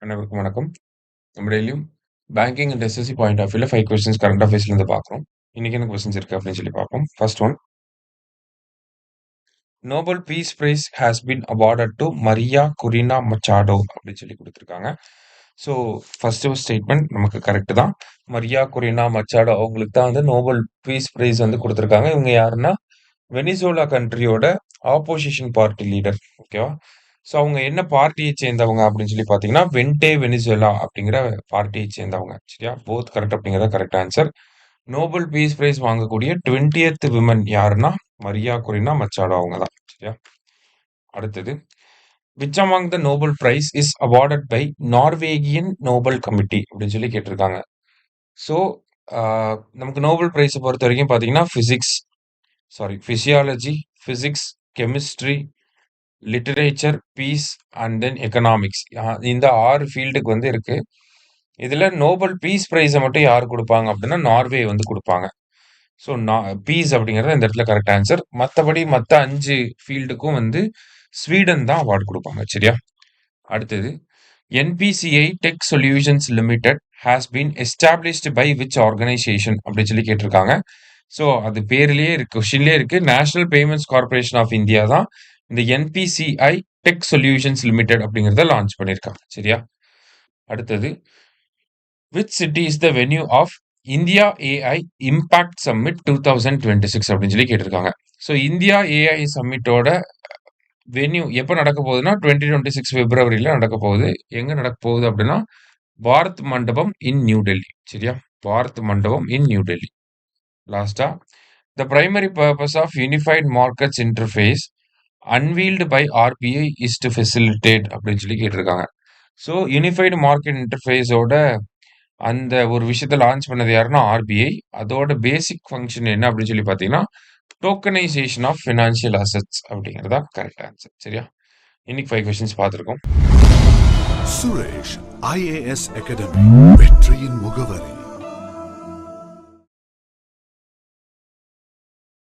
அனைவருக்கும் வணக்கம். நம்ம டெய்லியும் banking and SSC point of வியூல 5 கொஸ்டின்ஸ் கரண்ட் அஃபேர்ஸ்ல இருந்து பார்க்குறோம். இன்னைக்கு என்ன கொஸ்டின்ஸ் இருக்கு அப்படின்னு சொல்லி பார்ப்போம். First one, Nobel peace prize has been awarded to Maria Corina Machado அப்படின்னு சொல்லி கொடுத்துருக்காங்க. ஸோ ஃபர்ஸ்ட் ஸ்டேட்மெண்ட் நமக்கு கரெக்ட் தான். மரியா குரினா மச்சாடோ அவங்களுக்கு தான் வந்து நோபல் பீஸ் பிரைஸ் வந்து கொடுத்துருக்காங்க. இவங்க யாருன்னா வெனிசுலா கண்ட்ரியோட ஆப்போசிஷன் பார்ட்டி லீடர். ஓகேவா? ஸோ அவங்க என்ன பார்ட்டியை சேர்ந்தவங்க அப்படின்னு சொல்லி பார்த்தீங்கன்னா வென்டே வெனிசுலா அப்படிங்கிற பார்ட்டியை சேர்ந்தவங்க. சரியா? போத் கரெக்ட் அப்படிங்கிறத correct answer. Nobel peace price வாங்கக்கூடிய 20th விமன் யாருன்னா மரியா குரினா மச்சாடோ அவங்க தான். சரியா? அடுத்தது, which among the Nobel prize is awarded by Norwegian Nobel committee அப்படின்னு சொல்லி கேட்டிருக்காங்க. ஸோ நமக்கு நோபல் பிரைஸை பொறுத்த வரைக்கும் பார்த்தீங்கன்னா physiology, physics, chemistry, literature, peace and then economics, இந்த 6 ஃபீல்டுக்கு வந்து இருக்கு. இதுல நோபல் பீஸ் பிரைஸை மட்டும் யார் கொடுப்பாங்க அப்படின்னா நார்வே வந்து கொடுப்பாங்க. ஸோ பீஸ் அப்படிங்கிறது இந்த இடத்துல கரெக்ட் ஆன்சர். மற்றபடி மற்ற 5 ஃபீல்டுக்கும் வந்து ஸ்வீடன் தான் அவார்டு கொடுப்பாங்க. சரியா? அடுத்தது, NPCI tech solutions limited has been established by which organisation அப்படின்னு சொல்லி கேட்டிருக்காங்க. ஸோ அது பேர்லயே இருக்கு, கொஸ்டின்லயே இருக்கு. National payments corporation of India தான் இந்த என்பிசிஐ டெக் சொல்யூஷன்ஸ் லிமிடெட் அப்படிங்கிறத லான்ச் பண்ணியிருக்காங்க. சரியா? அடுத்தது, which city is the venue of India AI impact summit 2026 அப்படின்னு சொல்லி கேட்டிருக்காங்க. ஸோ இந்தியா ஏஐ சம்மிட்டோட வென்யூ எப்போ நடக்க போகுதுன்னா 2026 பிப்ரவரியில நடக்க போகுது. எங்க நடக்க போகுது அப்படின்னா பாரத் மண்டபம் இன் நியூ டெல்லி. சரியா? பாரத் மண்டபம் இன் நியூ டெல்லி. லாஸ்டா, the primary purpose of unified markets interface unveiled by RBI is to facilitate அப்படின்னு சொல்லி கேட்டிருக்காங்க. ஸோ யூனிஃபைடு மார்க்கெட் இன்டர்ஃபேஸோட அந்த ஒரு விஷயத்தை லான்ச் பண்ணது யாருன்னா ஆர்பிஐ. அதோட பேசிக் ஃபங்க்ஷன் என்ன அப்படின்னு சொல்லி பார்த்தீங்கன்னா டோக்கனைசேஷன் ஆஃப் ஃபினான்ஷியல் அசெட்ஸ் அப்படிங்கிறதா கரெக்ட் ஆன்சர். சரியா? இன்னைக்கு 5 கொஸ்டின்ஸ் பார்த்துருக்கோம். சுரேஷ் IAS அகாடமி, வெற்றியின் முகவரி.